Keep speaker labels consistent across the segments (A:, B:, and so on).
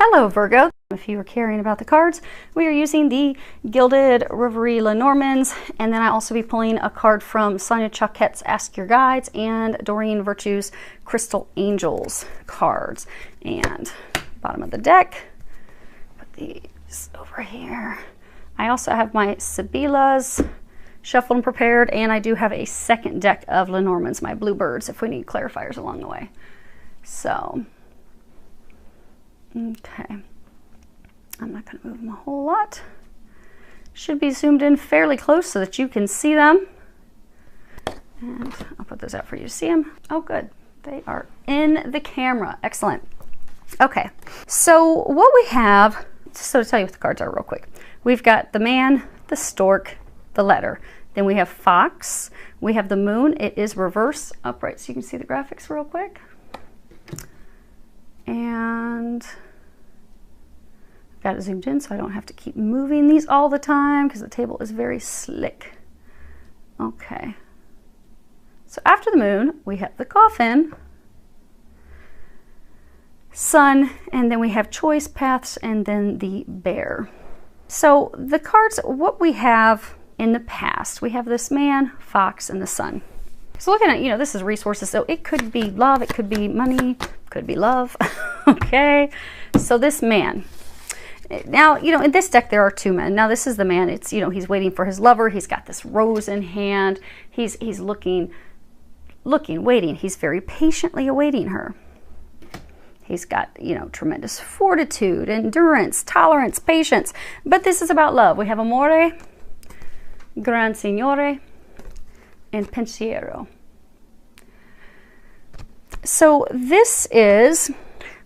A: Hello Virgo. If you were caring about the cards, we are using the Gilded Reverie Lenormands, and then I also be pulling a card from Sonia Choquette's Ask Your Guides and Doreen Virtue's Crystal Angels cards. And bottom of the deck, put these over here. I also have my Sibilas shuffled and prepared, and I do have a second deck of Lenormands, my Bluebirds, if we need clarifiers along the way. So, okay. I'm not going to move them a whole lot. Should be zoomed in fairly close so that you can see them. And I'll put those out for you to see them. Oh, good. They are in the camera. Excellent. Okay. So what we have, so to tell you what the cards are real quick. We've got the man, the stork, the letter. Then we have fox. We have the moon. It is reverse upright so you can see the graphics real quick. And got it zoomed in so I don't have to keep moving these all the time because the table is very slick. Okay. So after the moon, we have the coffin, sun, and then we have choice paths, and then the bear. So the cards, what we have in the past, we have this man, fox, and the sun. So looking at, this is resources. So it could be love, it could be money, could be love. Okay. So this man. Now, in this deck, there are two men. Now, this is the man. It's, he's waiting for his lover. He's got this rose in hand. He's looking, waiting. He's very patiently awaiting her. He's got, tremendous fortitude, endurance, tolerance, patience. But this is about love. We have amore, gran signore, and pensiero. So this is,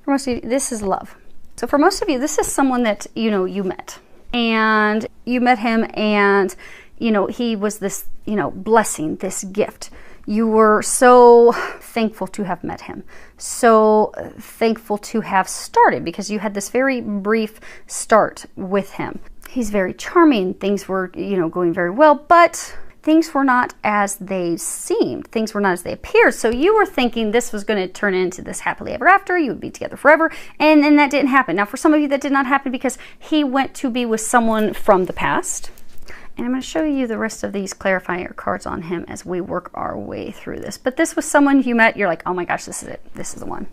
A: for most of you, this is love. So for most of you, this is someone that, you met. And you met him and, he was this, blessing, this gift. You were so thankful to have met him. So thankful to have started because you had this very brief start with him. He's very charming. Things were, going very well, but things were not as they seemed. Things were not as they appeared. So you were thinking this was going to turn into this happily ever after. You would be together forever. And then that didn't happen. Now, for some of you, that did not happen because he went to be with someone from the past. And I'm going to show you the rest of these clarifier cards on him as we work our way through this. But this was someone you met. You're like, oh my gosh, this is it. This is the one.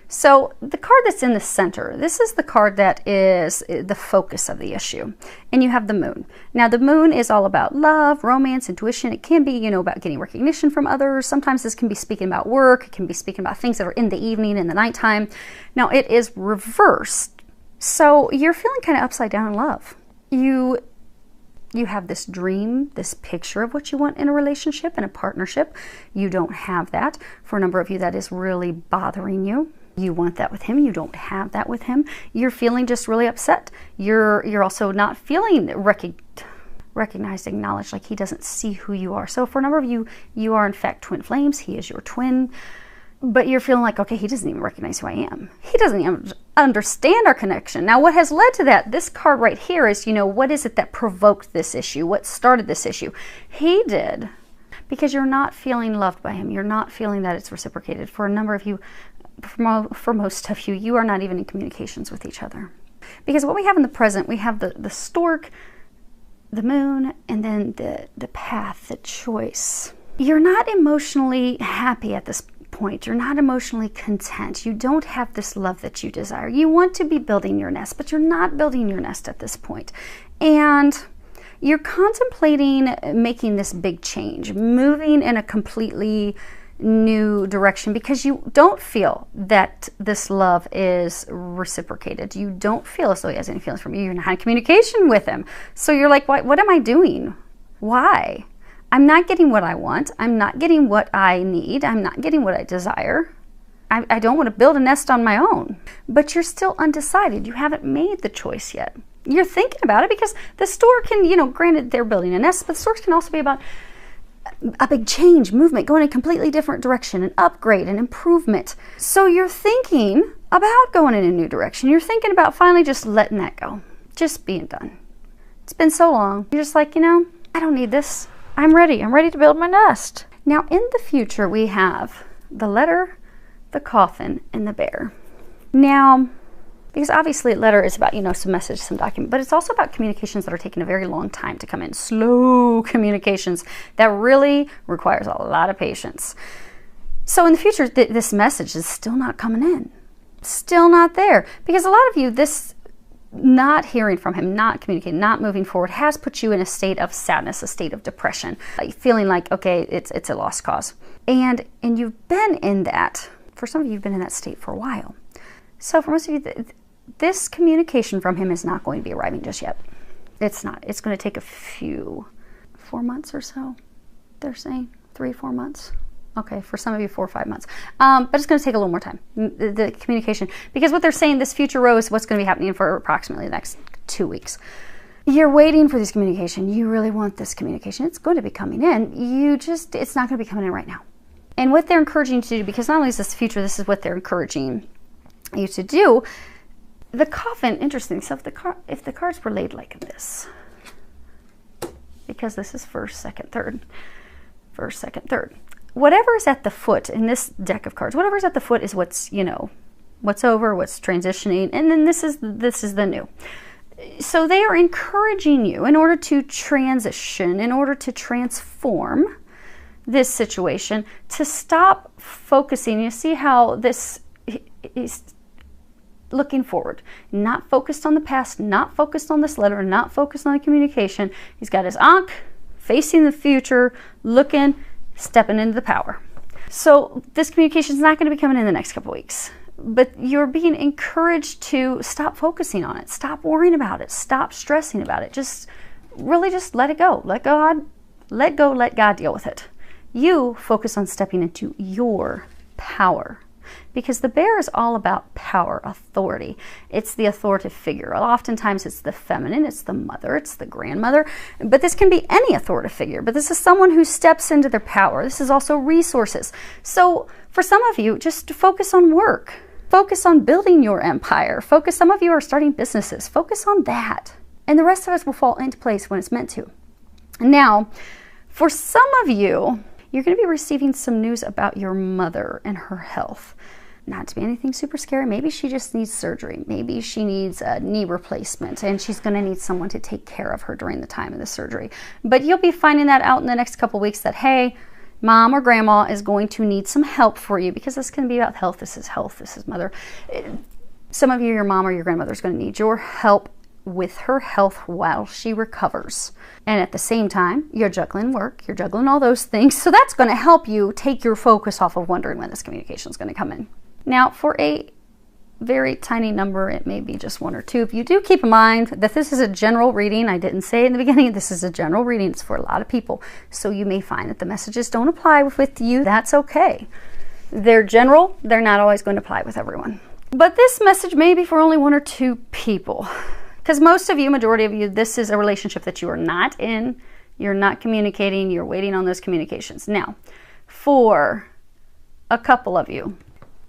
A: So the card that's in the center, this is the card that is the focus of the issue. And you have the moon. Now the moon is all about love, romance, intuition. It can be, about getting recognition from others. Sometimes this can be speaking about work. It can be speaking about things that are in the evening, in the nighttime. Now it is reversed. So you're feeling kind of upside down in love. You have this dream, this picture of what you want in a relationship and a partnership. You don't have that. For a number of you, that is really bothering you. You want that with him. You don't have that with him. You're feeling just really upset. You're also not feeling recognized, acknowledged, like he doesn't see who you are. So for a number of you, you are in fact twin flames. He is your twin. But you're feeling like, okay, he doesn't even recognize who I am. He doesn't even understand our connection. Now, what has led to that, this card right here is, what is it that provoked this issue? What started this issue? He did, because you're not feeling loved by him. You're not feeling that it's reciprocated. For a number of you, for most of you, you are not even in communications with each other. Because what we have in the present, we have the stork, the moon, and then the path, the choice. You're not emotionally happy at this point. You're not emotionally content. You don't have this love that you desire. You want to be building your nest, but you're not building your nest at this point. And you're contemplating making this big change, moving in a completely new direction because you don't feel that this love is reciprocated. You don't feel as though he has any feelings from you. You're not in communication with him. So you're like, what am I doing? Why? I'm not getting what I want. I'm not getting what I need. I'm not getting what I desire. I don't want to build a nest on my own. But you're still undecided. You haven't made the choice yet. You're thinking about it because the stork can, granted they're building a nest, but storks can also be about a big change, movement, going in a completely different direction, an upgrade, an improvement. So you're thinking about going in a new direction. You're thinking about finally just letting that go, just being done. It's been so long. You're just like, I don't need this. I'm ready. I'm ready to build my nest. Now, in the future, we have the letter, the coffin, and the bear. Now, Because obviously a letter is about, some message, some document, but it's also about communications that are taking a very long time to come in. Slow communications that really requires a lot of patience. So in the future, this message is still not coming in. Still not there. Because a lot of you, this not hearing from him, not communicating, not moving forward has put you in a state of sadness, a state of depression, feeling like, okay, it's a lost cause. And you've been in that, for some of you, you've been in that state for a while. So for most of you, this communication from him is not going to be arriving just yet. It's not. It's going to take 4 months or so, they're saying. 3-4 months. Okay, for some of you, 4 or 5 months. But it's going to take a little more time, the communication. Because what they're saying, this future rose, what's going to be happening for approximately the next 2 weeks. You're waiting for this communication. You really want this communication. It's going to be coming in. It's not going to be coming in right now. And what they're encouraging you to do, because not only is this future, this is what they're encouraging you to do. The coffin, interesting. So if the cards were laid like this, because this is first, second, third. Whatever is at the foot in this deck of cards, whatever is at the foot is what's, what's over, what's transitioning, and then this is the new. So they are encouraging you in order to transition, in order to transform this situation, to stop focusing. You see how this is looking forward, not focused on the past, not focused on this letter, not focused on the communication. He's got his ankh facing the future, looking, stepping into the power. So this communication is not going to be coming in the next couple weeks, but you're being encouraged to stop focusing on it, stop worrying about it, stop stressing about it. Just let it go. Let God deal with it. You focus on stepping into your power. Because the bear is all about power, authority. It's the authoritative figure. Oftentimes it's the feminine, it's the mother, it's the grandmother. But this can be any authoritative figure. But this is someone who steps into their power. This is also resources. So for some of you, just focus on work. Focus on building your empire. Some of you are starting businesses. Focus on that. And the rest of us will fall into place when it's meant to. Now, for some of you, you're going to be receiving some news about your mother and her health. Not to be anything super scary. Maybe she just needs surgery. Maybe she needs a knee replacement and she's going to need someone to take care of her during the time of the surgery. But you'll be finding that out in the next couple weeks that, hey, mom or grandma is going to need some help for you, because this can be about health. This is mother. Some of you, your mom or your grandmother is going to need your help with her health while she recovers. And at the same time, you're juggling work, you're juggling all those things. So that's going to help you take your focus off of wondering when this communication is going to come in. Now, for a very tiny number, it may be just 1 or 2. If you do keep in mind that this is a general reading, I didn't say in the beginning, this is a general reading. It's for a lot of people. So you may find that the messages don't apply with you. That's okay. They're general. They're not always going to apply with everyone. But this message may be for only 1 or 2 people. Because most of you, majority of you, this is a relationship that you are not in. You're not communicating. You're waiting on those communications. Now, for a couple of you,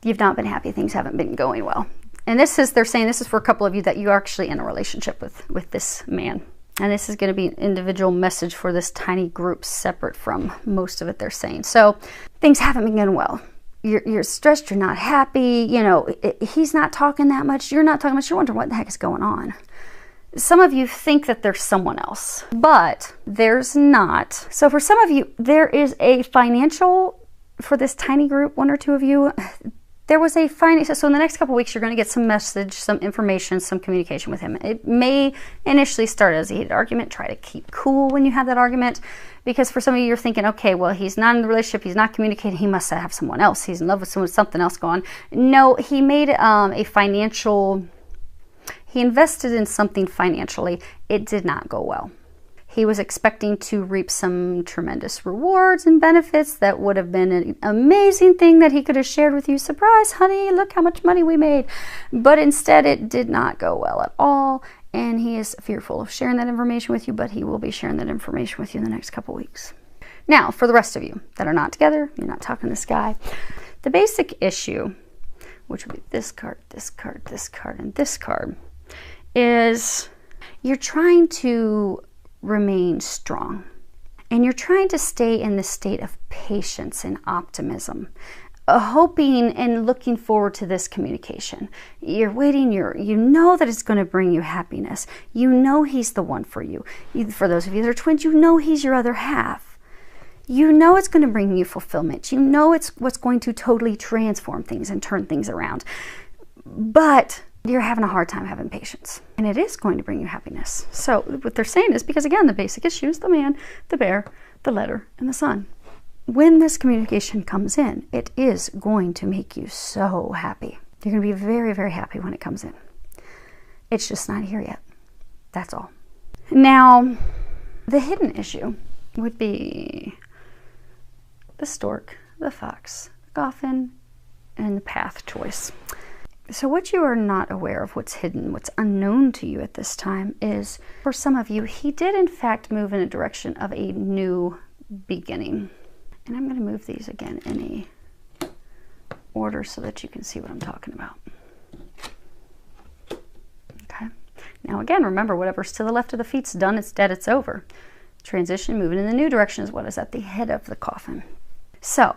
A: you've not been happy. Things haven't been going well. And they're saying this is for a couple of you that you are actually in a relationship with this man. And this is going to be an individual message for this tiny group, separate from most of it they're saying. So things haven't been going well. You're stressed. You're not happy. He's not talking that much. You're not talking much. You're wondering what the heck is going on. Some of you think that there's someone else, but there's not. So for some of you, there is a financial, for this tiny group, 1 or 2 of you, there was a financial. So in the next couple of weeks, you're going to get some message, some information, some communication with him. It may initially start as a heated argument. Try to keep cool when you have that argument, because for some of you, you're thinking, okay, well, he's not in the relationship. He's not communicating. He must have someone else. He's in love with someone, something else going on. No, he made a financial. He invested in something financially. It did not go well. He was expecting to reap some tremendous rewards and benefits that would have been an amazing thing that he could have shared with you. Surprise, honey, look how much money we made. But instead, it did not go well at all. And he is fearful of sharing that information with you, but he will be sharing that information with you in the next couple weeks. Now, for the rest of you that are not together, you're not talking to this guy, the basic issue, which would be this card, this card, this card, and this card, is you're trying to remain strong, and you're trying to stay in the state of patience and optimism. hoping and looking forward to this communication. You're waiting, you know that it's going to bring you happiness. You know he's the one for you. For those of you that are twins, you know he's your other half. You know it's going to bring you fulfillment. You know it's what's going to totally transform things and turn things around. But you're having a hard time having patience. And it is going to bring you happiness. So what they're saying is, because again, the basic issue is the man, the bear, the letter, and the sun. When this communication comes in, it is going to make you so happy. You're going to be very, very happy when it comes in. It's just not here yet. That's all. Now, the hidden issue would be the stork, the fox, the coffin, and the path choice. So what you are not aware of, what's hidden, what's unknown to you at this time is, for some of you, he did in fact move in a direction of a new beginning. And I'm going to move these again in a order so that you can see what I'm talking about. Okay. Now again, remember, whatever's to the left of the feet's done, it's dead, it's over. Transition, moving in the new direction is what is at the head of the coffin. So,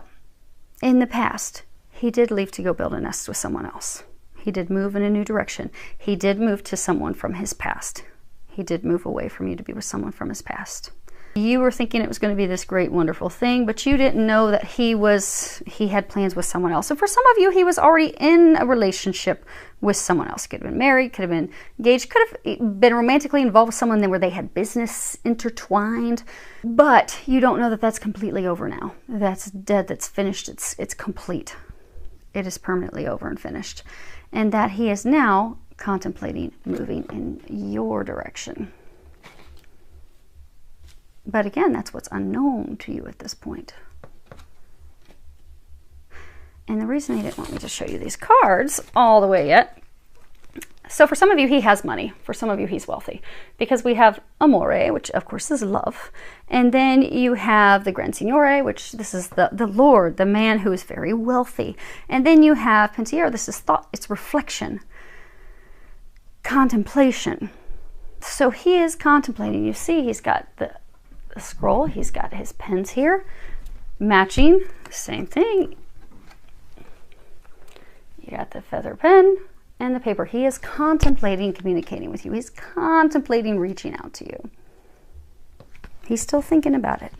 A: in the past, he did leave to go build a nest with someone else. He did move in a new direction. He did move to someone from his past. He did move away from you to be with someone from his past. You were thinking it was going to be this great, wonderful thing, but you didn't know that he had plans with someone else. So for some of you, he was already in a relationship with someone else. Could have been married, could have been engaged, could have been romantically involved with someone where they had business intertwined. But you don't know that that's completely over now. That's dead, that's finished, it's complete. It is permanently over and finished. And that he is now contemplating moving in your direction. But again, that's what's unknown to you at this point. And the reason they didn't want me to show you these cards all the way yet. So for some of you, he has money. For some of you, he's wealthy. Because we have amore, which of course is love. And then you have the gran signore, which this is the Lord, the man who is very wealthy. And then you have pensiero, this is thought, it's reflection, contemplation. So he is contemplating. You see, he's got the scroll, he's got his pens here, matching, same thing. You got the feather pen and the paper. He is contemplating communicating with you. He's contemplating reaching out to you. He's still thinking about it.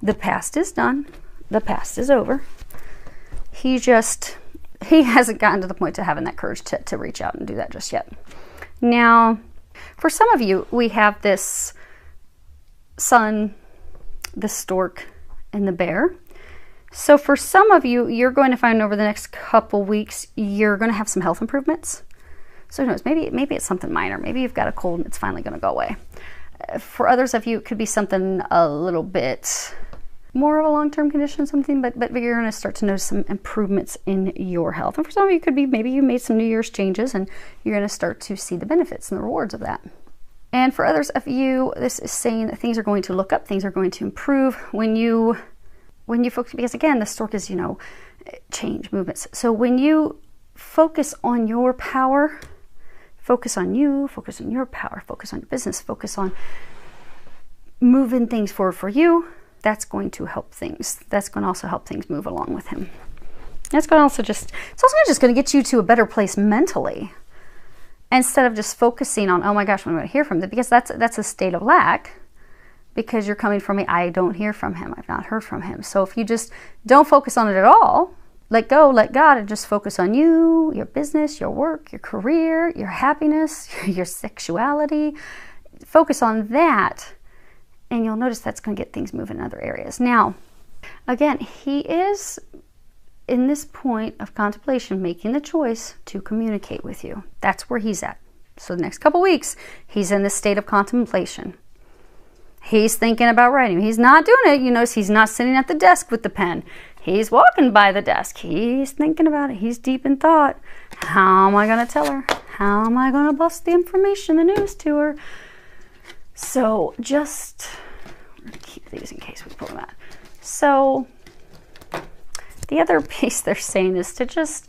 A: The past is done. The past is over. He hasn't gotten to the point to having that courage to reach out and do that just yet. Now, for some of you, we have this sun, the stork, and the bear. So for some of you, you're going to find over the next couple weeks, you're going to have some health improvements. So who knows, maybe it's something minor. Maybe you've got a cold and it's finally going to go away. For others of you, it could be something a little bit more of a long-term condition, something, but you're going to start to notice some improvements in your health. And for some of you, it could be maybe you made some New Year's changes and you're going to start to see the benefits and the rewards of that. And for others of you, this is saying that things are going to look up, things are going to improve when you focus, because again, the stork is, change, movements. So when you focus on your power, focus on you, focus on your power, focus on your business, focus on moving things forward for you, that's going to help things. That's going to also help things move along with him. That's going to also it's also just going to get you to a better place mentally. Instead of just focusing on, oh my gosh, when I'm going to hear from them, because that's a state of lack. Because you're coming from me, I don't hear from him. I've not heard from him. So if you just don't focus on it at all, let go, let God, and just focus on you, your business, your work, your career, your happiness, your sexuality. Focus on that, and you'll notice that's going to get things moving in other areas. Now, again, he is in this point of contemplation, making the choice to communicate with you. That's where he's at. So the next couple weeks, he's in this state of contemplation. He's thinking about writing. He's not doing it. You notice he's not sitting at the desk with the pen. He's walking by the desk. He's thinking about it. He's deep in thought. How am I going to tell her? How am I going to bust the information, the news to her? So just keep these in case we pull them out. So the other piece they're saying is to just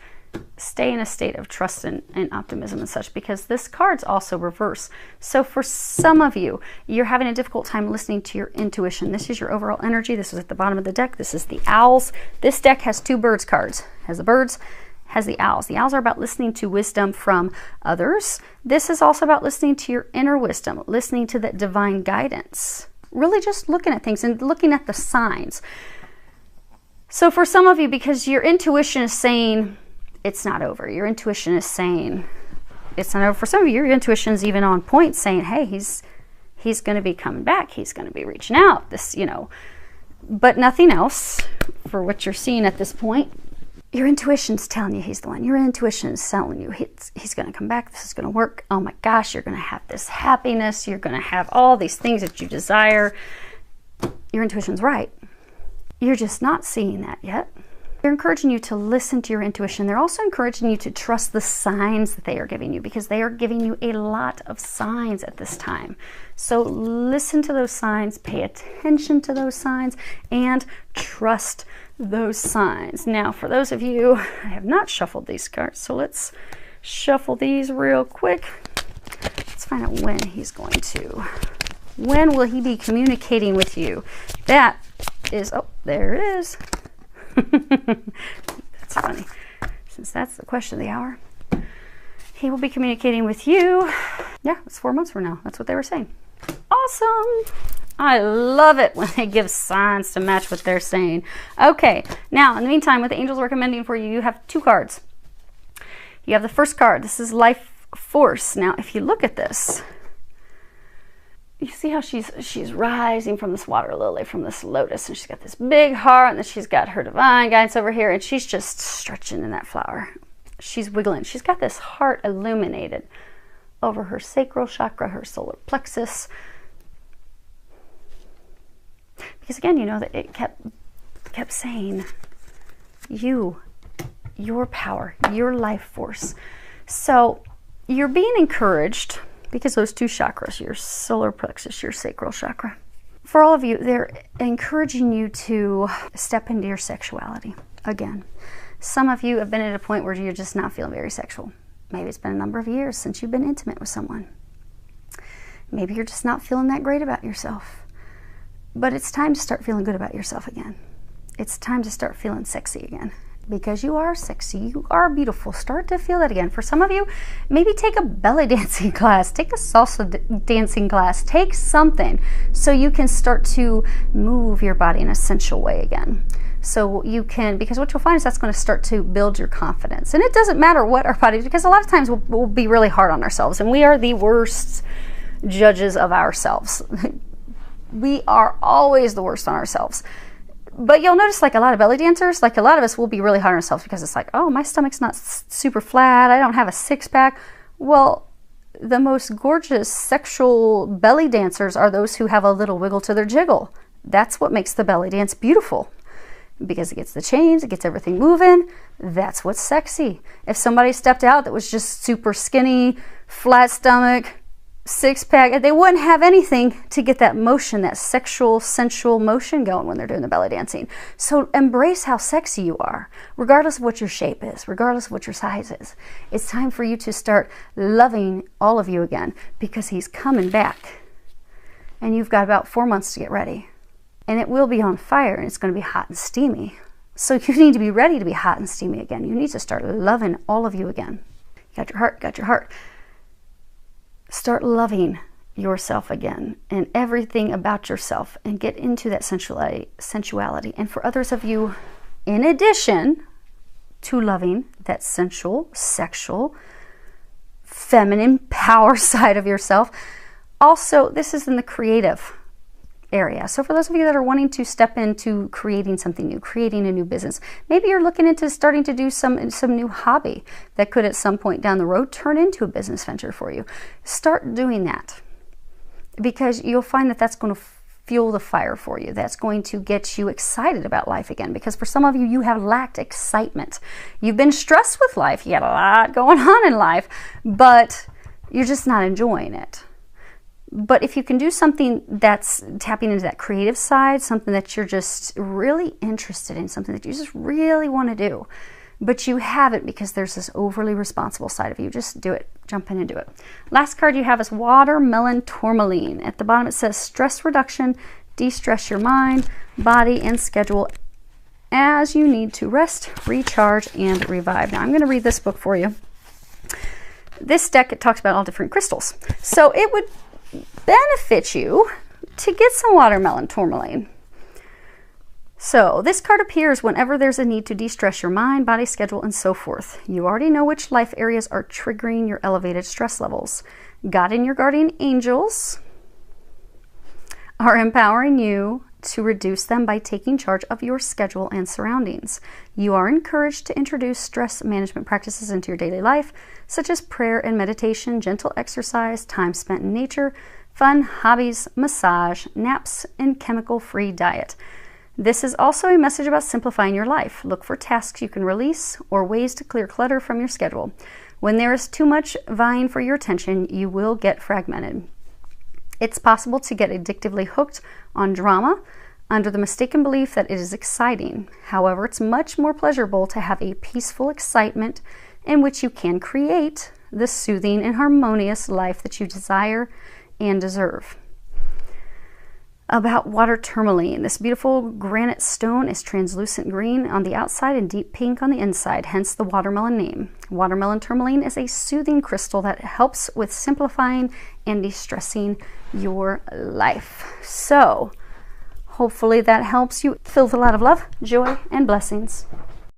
A: stay in a state of trust and optimism and such, because this card's also reverse. So for some of you, you're having a difficult time listening to your intuition. This is your overall energy. This is at the bottom of the deck. This is the owls. This deck has 2 birds cards. Has the birds, has the owls. The owls are about listening to wisdom from others. This is also about listening to your inner wisdom, listening to that divine guidance. Really just looking at things and looking at the signs. So for some of you, because your intuition is saying it's not over. Your intuition is saying it's not over. For some of you, your intuition is even on point, saying, hey, he's going to be coming back. He's going to be reaching out. This, you know, but nothing else for what you're seeing at this point. Your intuition's telling you he's the one. Your intuition is telling you he's going to come back. This is going to work. Oh my gosh, you're going to have this happiness. You're going to have all these things that you desire. Your intuition's right. You're just not seeing that yet. They're encouraging you to listen to your intuition. They're also encouraging you to trust the signs that they are giving you, because they are giving you a lot of signs at this time. So listen to those signs, pay attention to those signs, and trust those signs. Now, for those of you, I have not shuffled these cards, so let's shuffle these real quick. Let's find out when he's going to. When will he be communicating with you? That is, oh, there it is. That's funny, since that's the question of the hour. He will be communicating with you. Yeah, it's 4 months from now. That's what they were saying. Awesome. I love it when they give signs to match what they're saying. Okay, now in the meantime, what the angels recommending for you, you have 2 cards. You have the first card. This is life force. Now, if you look at this, you see how she's rising from this water lily, from this lotus, and she's got this big heart, and then she's got her divine guidance over here, and she's just stretching in that flower. She's wiggling. She's got this heart illuminated over her sacral chakra, her solar plexus. Because again, you know that it kept saying your power, your life force. So you're being encouraged, because those 2 chakras, your solar plexus, your sacral chakra, for all of you, they're encouraging you to step into your sexuality again. Some of you have been at a point where you're just not feeling very sexual. Maybe it's been a number of years since you've been intimate with someone. Maybe you're just not feeling that great about yourself. But it's time to start feeling good about yourself again. It's time to start feeling sexy again. Because you are sexy, you are beautiful. Start to feel that again. For some of you, maybe take a belly dancing class, take a salsa dancing class, take something so you can start to move your body in a sensual way again. So you can, because what you'll find is that's going to start to build your confidence. And it doesn't matter what our body, because a lot of times we'll be really hard on ourselves, and we are the worst judges of ourselves. We are always the worst on ourselves. But you'll notice, like a lot of belly dancers, like a lot of us will be really hard on ourselves because it's like, oh, my stomach's not super flat. I don't have a 6-pack. Well, the most gorgeous sexual belly dancers are those who have a little wiggle to their jiggle. That's what makes the belly dance beautiful, because it gets the change, it gets everything moving. That's what's sexy. If somebody stepped out that was just super skinny, flat stomach, 6-pack, they wouldn't have anything to get that motion, that sexual, sensual motion going when they're doing the belly dancing. So embrace how sexy you are, regardless of what your shape is, regardless of what your size is. It's time for you to start loving all of you again, because he's coming back. And you've got about 4 months to get ready. And it will be on fire, and it's going to be hot and steamy. So you need to be ready to be hot and steamy again. You need to start loving all of you again. You got your heart, got your heart. Start loving yourself again and everything about yourself, and get into that sensuality. And for others of you, in addition to loving that sensual, sexual, feminine power side of yourself, also this is in the creative area. So for those of you that are wanting to step into creating something new, creating a new business, maybe you're looking into starting to do some new hobby that could at some point down the road turn into a business venture for you. Start doing that, because you'll find that that's going to fuel the fire for you. That's going to get you excited about life again, because for some of you, you have lacked excitement. You've been stressed with life. You got a lot going on in life, but you're just not enjoying it. But if you can do something that's tapping into that creative side, something that you're just really interested in, something that you just really want to do, but you haven't because there's this overly responsible side of you. Just do it. Jump in and do it. Last card you have is watermelon tourmaline. At the bottom it says stress reduction, de-stress your mind, body, and schedule as you need to rest, recharge, and revive. Now I'm going to read this book for you. This deck, it talks about all different crystals. So it would benefit you to get some watermelon tourmaline. So this card appears whenever there's a need to de-stress your mind, body, schedule, and so forth. You already know which life areas are triggering your elevated stress levels. God and your guardian angels are empowering you to reduce them by taking charge of your schedule and surroundings. You are encouraged to introduce stress management practices into your daily life, such as prayer and meditation, gentle exercise, time spent in nature, fun, hobbies, massage, naps, and chemical-free diet. This is also a message about simplifying your life. Look for tasks you can release or ways to clear clutter from your schedule. When there is too much vying for your attention, you will get fragmented. It's possible to get addictively hooked on drama under the mistaken belief that it is exciting. However, it's much more pleasurable to have a peaceful excitement in which you can create the soothing and harmonious life that you desire and deserve. About water tourmaline. This beautiful granite stone is translucent green on the outside and deep pink on the inside, hence the watermelon name. Watermelon tourmaline is a soothing crystal that helps with simplifying and de-stressing your life. So, hopefully that helps you. Filled with a lot of love, joy, and blessings.